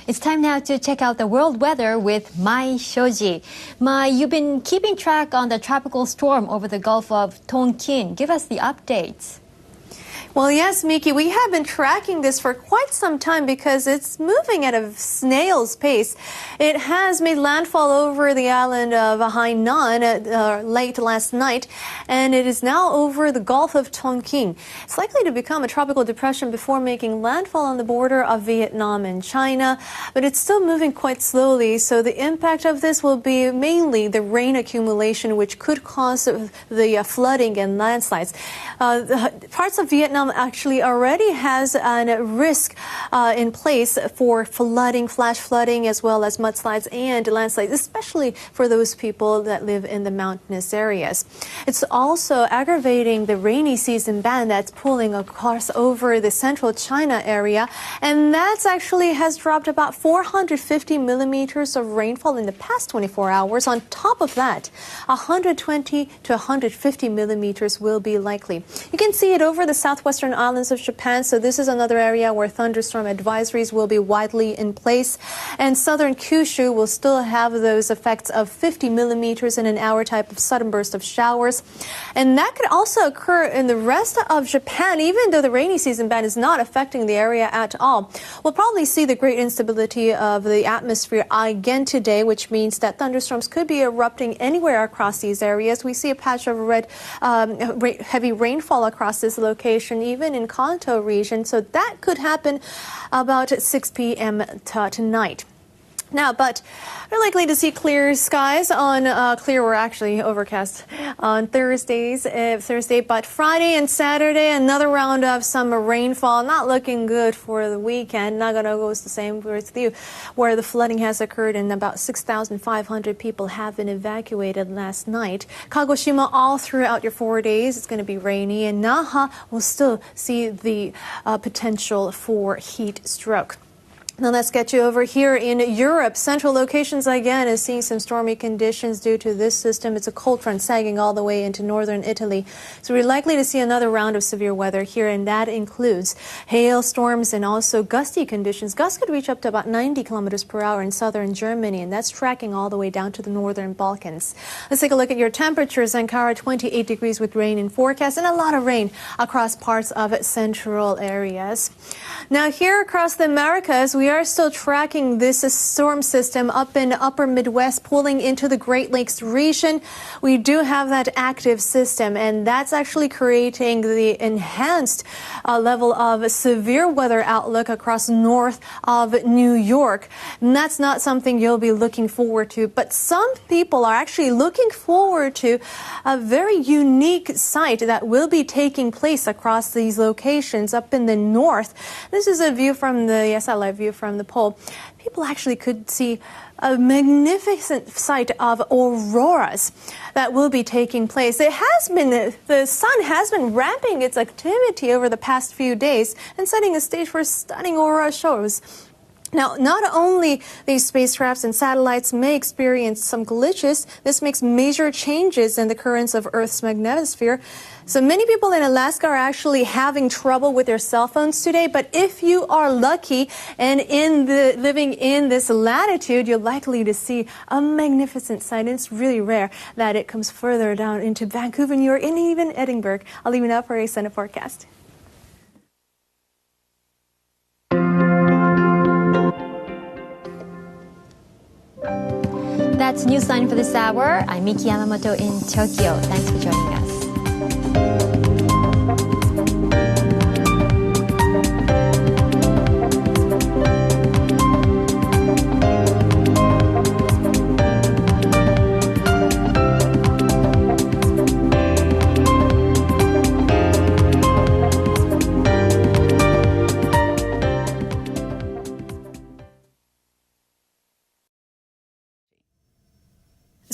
It's time now to check out the world weather with my Shoji. You've been keeping track on the tropical storm over the Gulf of Tonkin. Give us the updates. Well, yes, Miki, we have been tracking this for quite some time because it's moving at a snail's pace. It has made landfall over the island of Hainan late last night, and it is now over the Gulf of Tonkin. It's likely to become a tropical depression before making landfall on the border of Vietnam and China, but it's still moving quite slowly, so the impact of this will be mainly the rain accumulation, which could cause the flooding and landslides. Parts of Vietnam actually already has a risk in place for flooding, flash flooding, as well as mudslides and landslides, especially for those people that live in the mountainous areas. It's also aggravating the rainy season band that's pulling across over the central China area, and that's actually has dropped about 450 millimeters of rainfall in the past 24 hours. On top of that, 120 to 150 millimeters will be likely. You can see it over the southwestern islands of Japan, so this is another area where thunderstorm advisories will be widely in place, and southern Kyushu will still have those effects of 50 millimeters in an hour type of sudden burst of showers, and that could also occur in the rest of Japan, even though the rainy season band is not affecting the area at all. We'll probably see the great instability of the atmosphere again today, which means that thunderstorms could be erupting anywhere across these areas. We see a patch of heavy rainfall across this location, even in Kanto region, so that could happen about 6 p.m. tonight. Now, but we're likely to see clear skies on clear or actually overcast on Thursday, but Friday and Saturday, another round of some rainfall. Not looking good for the weekend. Nagano goes the same with you, where the flooding has occurred and about 6,500 people have been evacuated last night. Kagoshima, all throughout your 4 days, it's going to be rainy, and Naha will still see the potential for heat stroke. Now let's get you over here in Europe. Central locations again is seeing some stormy conditions due to this system. It's a cold front sagging all the way into northern Italy. So we're likely to see another round of severe weather here, and that includes hail, storms, and also gusty conditions. Gusts could reach up to about 90 kilometers per hour in southern Germany, and that's tracking all the way down to the northern Balkans. Let's take a look at your temperatures. Ankara, 28 degrees with rain in forecast, and a lot of rain across parts of central areas. Now here across the Americas, we are still tracking this storm system up in upper Midwest pulling into the Great Lakes region. We do have that active system, and that's actually creating the enhanced level of severe weather outlook across north of New York. And that's not something you'll be looking forward to, but some people are actually looking forward to a very unique sight that will be taking place across these locations up in the north. This is a view from the satellite view from the pole. People actually could see a magnificent sight of auroras that will be taking place. The sun has been ramping its activity over the past few days and setting a stage for stunning aurora shows. Now, not only these spacecrafts and satellites may experience some glitches, this makes major changes in the currents of Earth's magnetosphere. So many people in Alaska are actually having trouble with their cell phones today, but if you are lucky and living in this latitude, you're likely to see a magnificent sight. It's really rare that it comes further down into Vancouver, New York, and even Edinburgh. I'll leave it up for a Senate forecast. That's Newsline for this hour. I'm Miki Yamamoto in Tokyo. Thanks for joining us.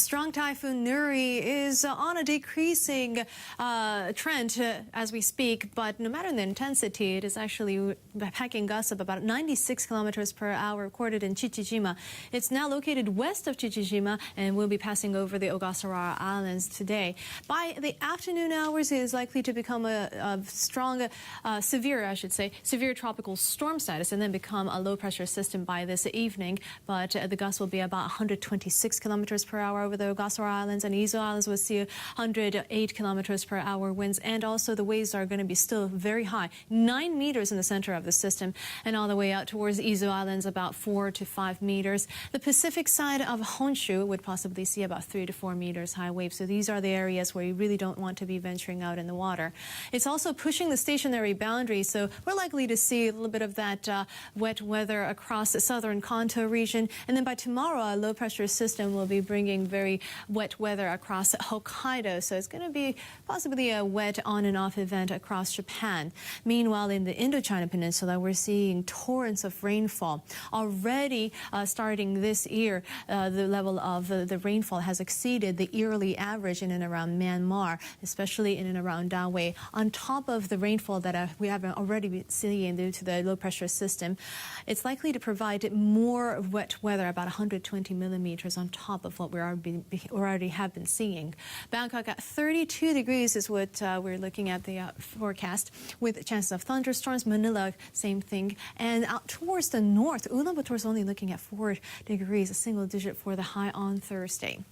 Strong Typhoon Nuri is on a decreasing trend as we speak, but no matter the intensity, it is actually packing gusts of about 96 kilometers per hour recorded in Chichijima. It's now located west of Chichijima and will be passing over the Ogasawara Islands today. By the afternoon hours, it is likely to become a strong, severe tropical storm status and then become a low pressure system by this evening. But the gusts will be about 126 kilometers per hour over the Ogasawara Islands, and Izu Islands will see 108 kilometers per hour winds, and also the waves are going to be still very high, 9 meters in the center of the system, and all the way out towards Izu Islands about 4 to 5 meters. The Pacific side of Honshu would possibly see about 3 to 4 meters high waves. So these are the areas where you really don't want to be venturing out in the water. It's also pushing the stationary boundary, so we're likely to see a little bit of that wet weather across the southern Kanto region, and then by tomorrow a low pressure system will be bringing very wet weather across Hokkaido. So it's going to be possibly a wet on and off event across Japan. Meanwhile, in the Indochina Peninsula, we're seeing torrents of rainfall. Already starting this year, the level of the rainfall has exceeded the yearly average in and around Myanmar, especially in and around Dawei. On top of the rainfall that we have already been seeing due to the low pressure system, it's likely to provide more wet weather, about 120 millimeters on top of what we already have been seeing. Bangkok at 32 degrees is what we're looking at the forecast, with chances of thunderstorms. Manila, same thing. And out towards the north, Ulaanbaatar is only looking at 4 degrees, a single digit for the high on Thursday.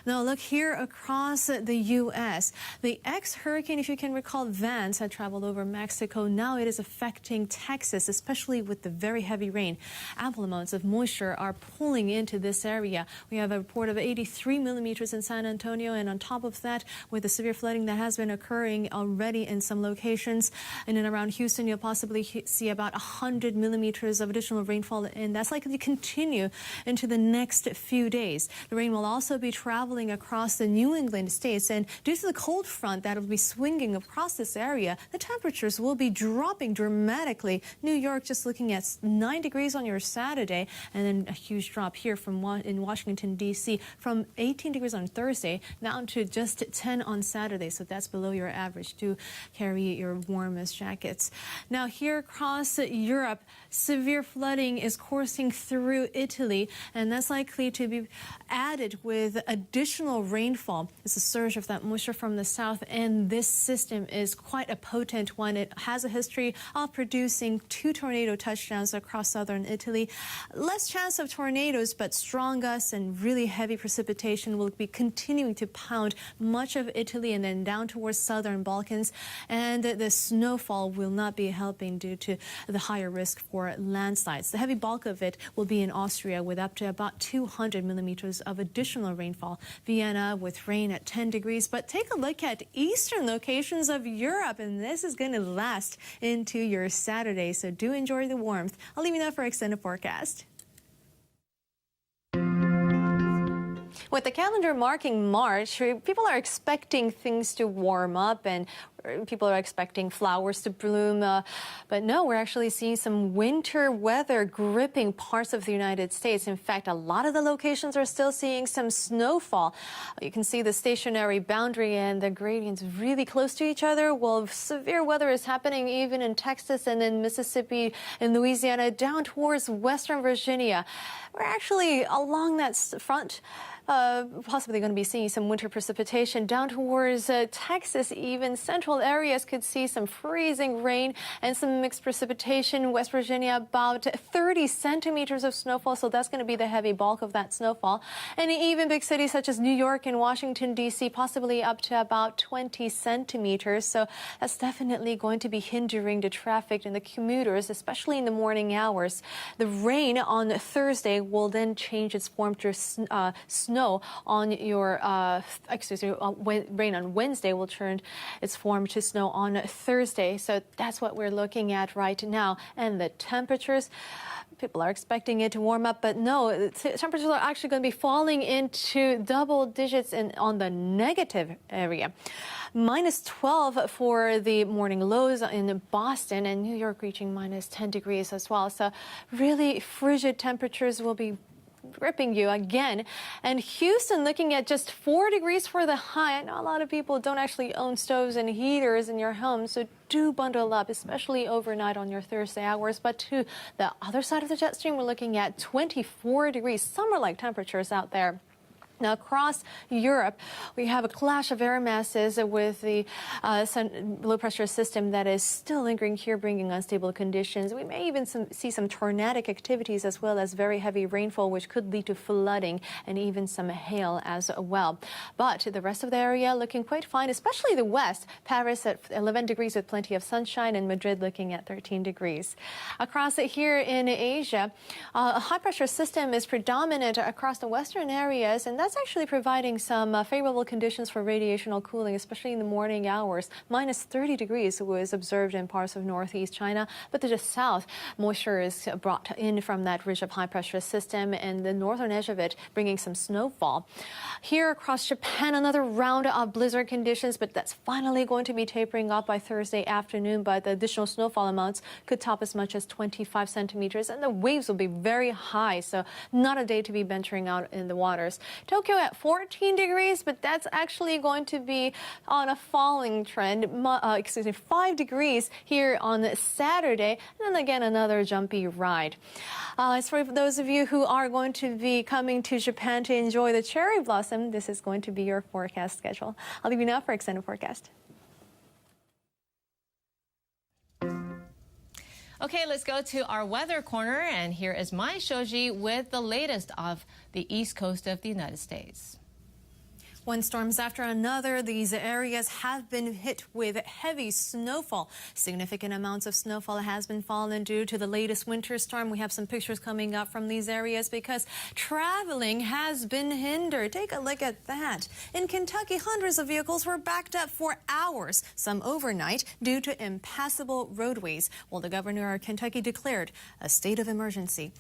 Now look here across the U.S. The ex-hurricane, if you can recall, Vance had traveled over Mexico. Now it is affecting Texas, especially with the very heavy rain. Ample amounts of moisture are pulling into this area. We have a report of 83 millimeters in San Antonio, and on top of that, with the severe flooding that has been occurring already in some locations in and around Houston, you'll possibly see about 100 millimeters of additional rainfall, and that's likely to continue into the next few days. The rain will also be traveling across the New England states, and due to the cold front that will be swinging across this area, the temperatures will be dropping dramatically. New York just looking at 9 degrees on your Saturday, and then a huge drop here in Washington, D.C. from 18 degrees on Thursday down to just 10 on Saturday. So that's below your average. Do carry your warmest jackets. Now here across Europe, severe flooding is coursing through Italy, and that's likely to be added with additional rainfall. It's a surge of that moisture from the south, and this system is quite a potent one. It has a history of producing 2 tornado touchdowns across southern Italy. Less chance of tornadoes, but strong gusts and really heavy precipitation will be continuing to pound much of Italy and then down towards southern Balkans. And the snowfall will not be helping due to the higher risk for landslides. The heavy bulk of it will be in Austria, with up to about 200 millimeters of additional rainfall. Vienna with rain at 10 degrees. But take a look at eastern locations of Europe, and this is going to last into your Saturday. So do enjoy the warmth. I'll leave you now for extended forecast. With the calendar marking March, people are expecting things to warm up, and people are expecting flowers to bloom. But no, we're actually seeing some winter weather gripping parts of the United States. In fact, a lot of the locations are still seeing some snowfall. You can see the stationary boundary and the gradients really close to each other. Well, severe weather is happening even in Texas and in Mississippi and Louisiana, down towards western Virginia. We're actually along that front. Possibly going to be seeing some winter precipitation down towards Texas. Even central areas could see some freezing rain and some mixed precipitation. West Virginia, about 30 centimeters of snowfall, so that's going to be the heavy bulk of that snowfall. And even big cities such as New York and Washington, D.C., possibly up to about 20 centimeters. So that's definitely going to be hindering the traffic and the commuters, especially in the morning hours. The rain on Thursday will then change its form to snow on your, rain on Wednesday will turn its form to snow on Thursday. So that's what we're looking at right now. And the temperatures, people are expecting it to warm up, but no, temperatures are actually going to be falling into double digits on the negative area. -12 for the morning lows in Boston, and New York reaching -10 degrees as well. So really frigid temperatures will be gripping you again. And Houston looking at just 4 degrees for the high. I know a lot of people don't actually own stoves and heaters in your home, so do bundle up, especially overnight on your Thursday hours. But to the other side of the jet stream, we're looking at 24 degrees, summer-like temperatures out there. Now, across Europe, we have a clash of air masses with the low-pressure system that is still lingering here, bringing unstable conditions. We may even see some tornadic activities as well as very heavy rainfall, which could lead to flooding and even some hail as well. But the rest of the area looking quite fine, especially the west. Paris at 11 degrees with plenty of sunshine, and Madrid looking at 13 degrees. Across here in Asia, a high-pressure system is predominant across the western areas, and that's actually providing some favorable conditions for radiational cooling, especially in the morning hours. Minus 30 degrees was observed in parts of northeast China, but to the south, moisture is brought in from that ridge of high-pressure system, and the northern edge of it bringing some snowfall. Here across Japan, another round of blizzard conditions, but that's finally going to be tapering off by Thursday afternoon. But the additional snowfall amounts could top as much as 25 centimeters, and the waves will be very high, so not a day to be venturing out in the waters. Tokyo at 14 degrees, but that's actually going to be on a falling trend. 5 degrees here on Saturday, and then again another jumpy ride. As for those of you who are going to be coming to Japan to enjoy the cherry blossom, this is going to be your forecast schedule. I'll leave you now for extended forecast. Okay, let's go to our weather corner, and here is my Shoji with the latest of the east coast of the United States. One storms after another, these areas have been hit with heavy snowfall. Significant amounts of snowfall has been fallen due to the latest winter storm. We have some pictures coming up from these areas because traveling has been hindered. Take a look at that. In Kentucky, hundreds of vehicles were backed up for hours, some overnight, due to impassable roadways, while the governor of Kentucky declared a state of emergency.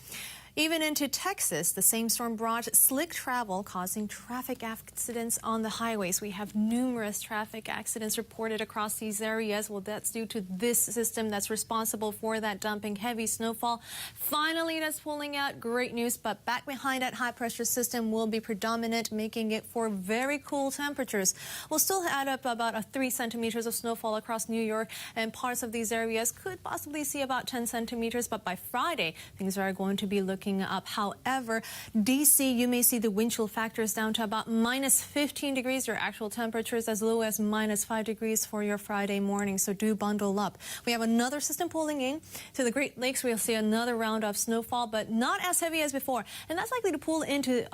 Even into Texas, the same storm brought slick travel, causing traffic accidents on the highways. We have numerous traffic accidents reported across these areas. Well, that's due to this system that's responsible for that dumping heavy snowfall. Finally, that's pulling out. Great news, but back behind that high-pressure system will be predominant, making it for very cool temperatures. We'll still add up about 3 centimeters of snowfall across New York, and parts of these areas could possibly see about 10 centimeters, but by Friday, things are going to be looking up. However, D.C., you may see the wind chill factors down to about minus 15 degrees. Your actual temperatures as low as minus 5 degrees for your Friday morning, so do bundle up. We have another system pulling in to the Great Lakes. We'll see another round of snowfall, but not as heavy as before, and that's likely to pull into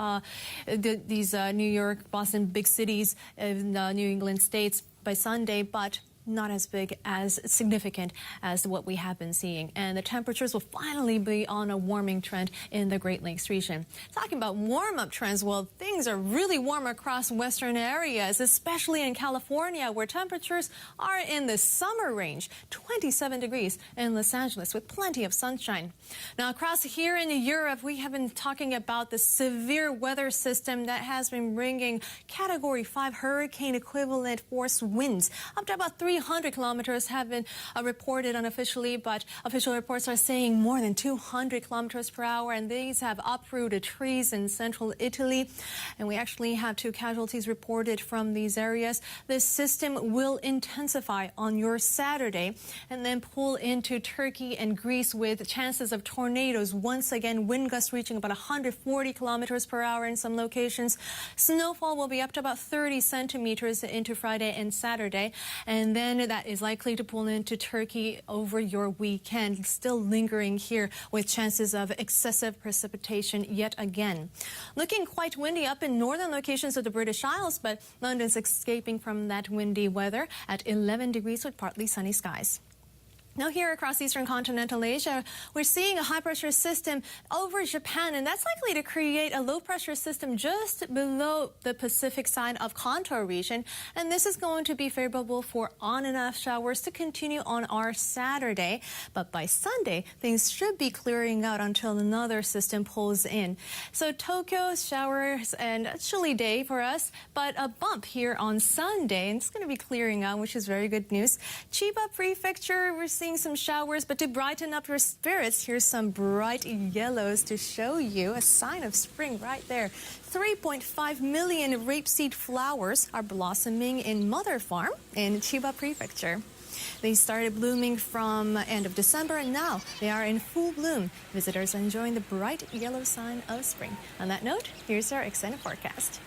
these New York, Boston, big cities in New England states by Sunday, but not as big, as significant as what we have been seeing. And the temperatures will finally be on a warming trend in the Great Lakes region. Talking about warm-up trends, well, things are really warm across western areas, especially in California, where temperatures are in the summer range, 27 degrees in Los Angeles with plenty of sunshine. Now, across here in Europe, we have been talking about the severe weather system that has been bringing Category 5 hurricane equivalent force winds up to about 300 kilometers have been reported unofficially, but official reports are saying more than 200 kilometers per hour, and these have uprooted trees in central Italy. And we actually have 2 casualties reported from these areas. This system will intensify on your Saturday and then pull into Turkey and Greece with chances of tornadoes. Once again, wind gusts reaching about 140 kilometers per hour in some locations. Snowfall will be up to about 30 centimeters into Friday and Saturday, and then that is likely to pull into Turkey over your weekend, still lingering here with chances of excessive precipitation yet again. Looking quite windy up in northern locations of the British Isles, but London's escaping from that windy weather at 11 degrees with partly sunny skies. Now here across eastern continental Asia, we're seeing a high-pressure system over Japan, and that's likely to create a low-pressure system just below the Pacific side of Kanto region. And this is going to be favorable for on and off showers to continue on our Saturday. But by Sunday, things should be clearing out until another system pulls in. So Tokyo, showers and a chilly day for us, but a bump here on Sunday, and it's going to be clearing out, which is very good news. Chiba Prefecture, we're seeing seeing some showers, but to brighten up your spirits, here's some bright yellows to show you a sign of spring right there. 3.5 million rapeseed flowers are blossoming in Mother Farm in Chiba Prefecture. They started blooming from end of December, and now they are in full bloom. Visitors are enjoying the bright yellow sign of spring. On that note, here's our extended forecast.